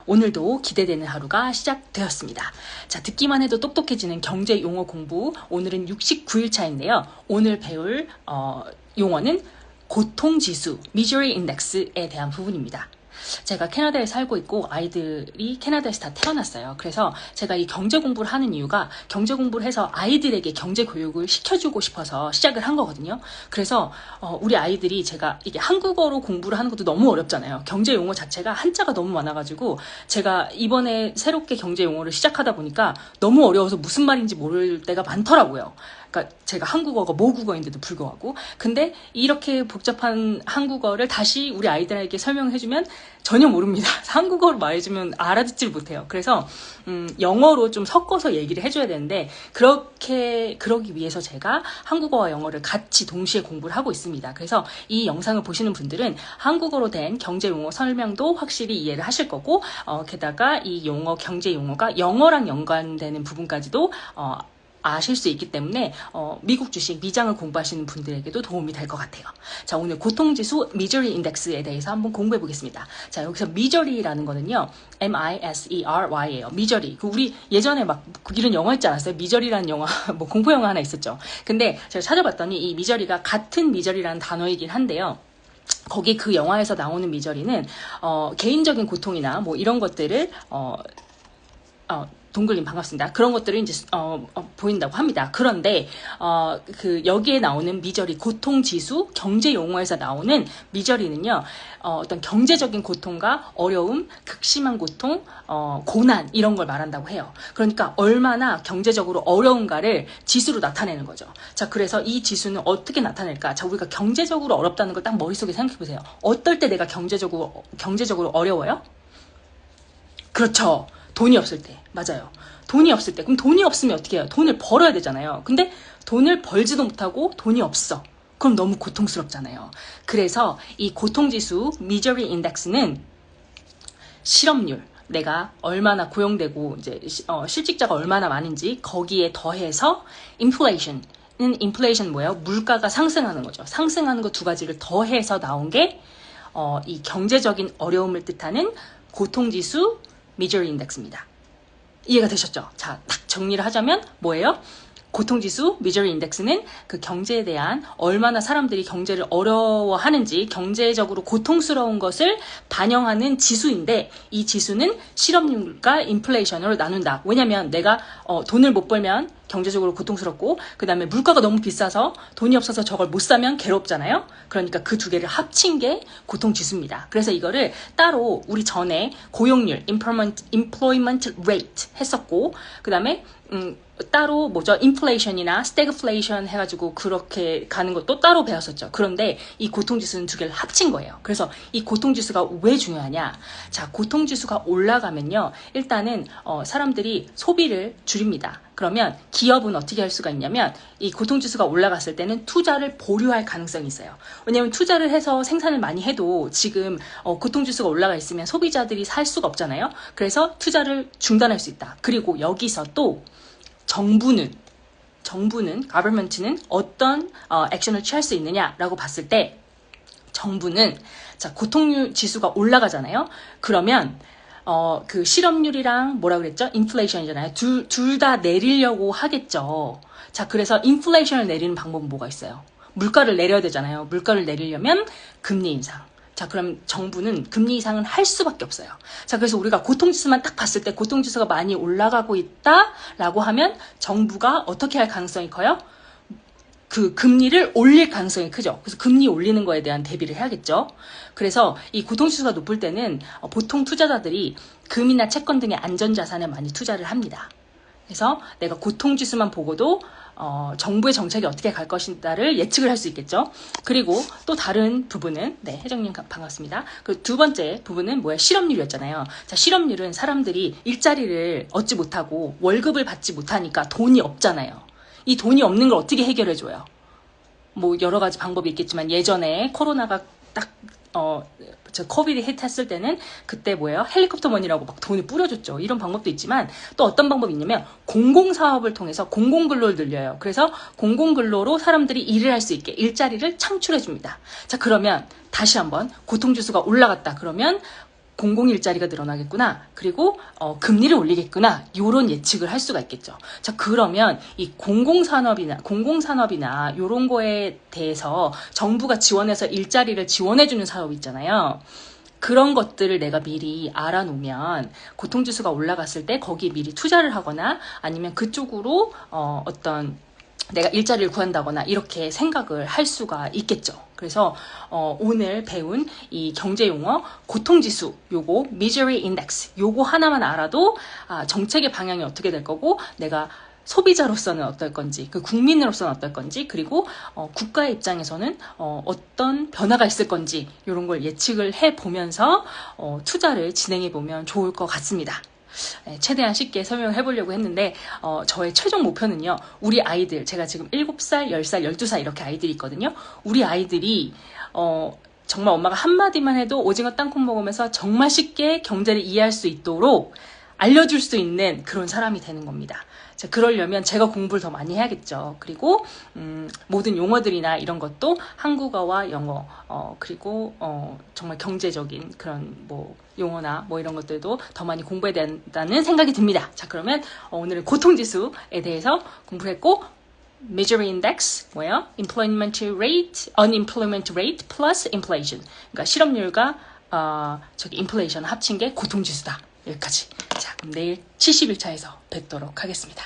오늘도 기대되는 하루가 시작되었습니다. 자, 듣기만 해도 똑똑해지는 경제 용어 공부. 오늘은 69일 차인데요. 오늘 배울 용어는 고통지수, Misery Index에 대한 부분입니다. 제가 캐나다에 살고 있고 아이들이 캐나다에서 다 태어났어요. 그래서 제가 이 경제 공부를 하는 이유가 경제 공부를 해서 아이들에게 경제 교육을 시켜주고 싶어서 시작을 한 거거든요. 그래서 우리 아이들이 제가 이게 한국어로 공부를 하는 것도 너무 어렵잖아요. 경제 용어 자체가 한자가 너무 많아가지고 제가 이번에 새롭게 경제 용어를 시작하다 보니까 너무 어려워서 무슨 말인지 모를 때가 많더라고요. 그러니까 제가 한국어가 모국어인데도 불구하고 근데 이렇게 복잡한 한국어를 다시 우리 아이들에게 설명해주면 전혀 모릅니다. 한국어로 말해주면 알아듣질 못해요. 그래서 영어로 좀 섞어서 얘기를 해줘야 되는데 그러기 위해서 제가 한국어와 영어를 같이 동시에 공부를 하고 있습니다. 그래서 이 영상을 보시는 분들은 한국어로 된 경제 용어 설명도 확실히 이해를 하실 거고 게다가 이 용어 경제 용어가 영어랑 연관되는 부분까지도 아실 수 있기 때문에 미국 주식 미장을 공부하시는 분들에게도 도움이 될 것 같아요. 자, 오늘 고통지수 Misery Index에 대해서 한번 공부해 보겠습니다. 자, 여기서 Misery라는 거는요, M-I-S-E-R-Y예요. Misery. 우리 예전에 막 이런 영화 있지 않았어요? Misery라는 영화, 뭐 공포 영화 하나 있었죠. 근데 제가 찾아봤더니 이 Misery가 같은 Misery라는 단어이긴 한데요. 거기 그 영화에서 나오는 미저리는 개인적인 고통이나 뭐 이런 것들을 동글님 반갑습니다. 그런 것들을 이제 보인다고 합니다. 그런데 여기에 나오는 미저리 고통지수 경제 용어에서 나오는 미저리는요, 어떤 경제적인 고통과 어려움, 극심한 고통, 고난 이런 걸 말한다고 해요. 그러니까 얼마나 경제적으로 어려운가를 지수로 나타내는 거죠. 자, 그래서 이 지수는 어떻게 나타낼까? 자, 우리가 경제적으로 어렵다는 걸 딱 머릿속에 생각해 보세요. 어떨 때 내가 경제적으로 어려워요? 그렇죠. 돈이 없을 때. 맞아요. 돈이 없을 때. 그럼 돈이 없으면 어떻게 해요? 돈을 벌어야 되잖아요. 근데 돈을 벌지도 못하고 돈이 없어. 그럼 너무 고통스럽잖아요. 그래서 이 고통지수 Misery Index는 실업률, 내가 얼마나 고용되고 이제 실직자가 얼마나 많은지 거기에 더해서 inflation 뭐예요? 물가가 상승하는 거죠. 상승하는 거 두 가지를 더해서 나온 게 이 경제적인 어려움을 뜻하는 고통지수 Misery Index입니다. 이해가 되셨죠? 자, 딱 정리를 하자면 뭐예요? 고통지수 Misery Index는 그 경제에 대한 얼마나 사람들이 경제를 어려워하는지 경제적으로 고통스러운 것을 반영하는 지수인데 이 지수는 실업률과 인플레이션으로 나눈다. 왜냐면 내가 돈을 못 벌면 경제적으로 고통스럽고 그 다음에 물가가 너무 비싸서 돈이 없어서 저걸 못 사면 괴롭잖아요. 그러니까 그 두 개를 합친 게 고통지수입니다. 그래서 이거를 따로 우리 전에 고용률 employment rate 했었고 그 다음에 따로 뭐죠? 인플레이션이나 스태그플레이션 해가지고 그렇게 가는 것도 따로 배웠었죠. 그런데 이 고통지수는 두 개를 합친 거예요. 그래서 이 고통지수가 왜 중요하냐? 자, 고통지수가 올라가면요. 일단은 사람들이 소비를 줄입니다. 그러면 기업은 어떻게 할 수가 있냐면 이 고통지수가 올라갔을 때는 투자를 보류할 가능성이 있어요. 왜냐하면 투자를 해서 생산을 많이 해도 지금 고통지수가 올라가 있으면 소비자들이 살 수가 없잖아요. 그래서 투자를 중단할 수 있다. 그리고 여기서 또 정부는 government는 어떤 액션을 취할 수 있느냐라고 봤을 때 정부는 자, 고통률 지수가 올라가잖아요. 그러면 그 실업률이랑 뭐라 그랬죠? 인플레이션이잖아요. 둘 다 내리려고 하겠죠. 자, 그래서 인플레이션을 내리는 방법은 뭐가 있어요? 물가를 내려야 되잖아요. 물가를 내리려면 금리 인상. 자, 그럼 정부는 금리 인상은 할 수밖에 없어요. 자, 그래서 우리가 고통지수만 딱 봤을 때 고통지수가 많이 올라가고 있다라고 하면 정부가 어떻게 할 가능성이 커요? 그 금리를 올릴 가능성이 크죠. 그래서 금리 올리는 거에 대한 대비를 해야겠죠. 그래서 이 고통지수가 높을 때는 보통 투자자들이 금이나 채권 등의 안전자산에 많이 투자를 합니다. 그래서 내가 고통지수만 보고도 정부의 정책이 어떻게 갈 것인가를 예측을 할 수 있겠죠. 그리고 또 다른 부분은 네, 혜정님 반갑습니다. 그 두 번째 부분은 뭐예요? 실업률이었잖아요. 자, 실업률은 사람들이 일자리를 얻지 못하고 월급을 받지 못하니까 돈이 없잖아요. 이 돈이 없는 걸 어떻게 해결해줘요? 뭐 여러 가지 방법이 있겠지만 예전에 코로나가 딱 코비드 히트했을 때는 그때 뭐예요? 헬리콥터 머니라고 막 돈을 뿌려줬죠. 이런 방법도 있지만 또 어떤 방법이 있냐면 공공사업을 통해서 공공근로를 늘려요. 그래서 공공근로로 사람들이 일을 할 수 있게 일자리를 창출해줍니다. 자, 그러면 다시 한번 고통지수가 올라갔다. 그러면 공공 일자리가 늘어나겠구나. 그리고 금리를 올리겠구나. 이런 예측을 할 수가 있겠죠. 자, 그러면 이 공공산업이나 이런 거에 대해서 정부가 지원해서 일자리를 지원해주는 사업이 있잖아요. 그런 것들을 내가 미리 알아놓으면 고통지수가 올라갔을 때 거기에 미리 투자를 하거나 아니면 그쪽으로 어떤 내가 일자리를 구한다거나 이렇게 생각을 할 수가 있겠죠. 그래서 오늘 배운 이 경제용어 고통지수, 요거 misery index, 요거 하나만 알아도 정책의 방향이 어떻게 될 거고 내가 소비자로서는 어떨 건지, 그 국민으로서는 어떨 건지, 그리고 국가의 입장에서는 어떤 변화가 있을 건지 이런 걸 예측을 해보면서 투자를 진행해 보면 좋을 것 같습니다. 최대한 쉽게 설명을 해보려고 했는데 저의 최종 목표는요. 우리 아이들, 제가 지금 7살, 10살, 12살 이렇게 아이들이 있거든요. 우리 아이들이 정말 엄마가 한마디만 해도 오징어 땅콩 먹으면서 정말 쉽게 경제를 이해할 수 있도록 알려줄 수 있는 그런 사람이 되는 겁니다. 자, 그러려면 제가 공부를 더 많이 해야겠죠. 그리고 모든 용어들이나 이런 것도 한국어와 영어, 그리고 정말 경제적인 그런 뭐 용어나 뭐 이런 것들도 더 많이 공부해야 된다는 생각이 듭니다. 자, 그러면 오늘은 고통지수에 대해서 공부했고, Misery Index 뭐예요? Employment Rate, Unemployment Rate plus Inflation. 그러니까 실업률과 인플레이션 합친 게 고통지수다. 여기까지. 자, 그럼 내일 71차에서 뵙도록 하겠습니다.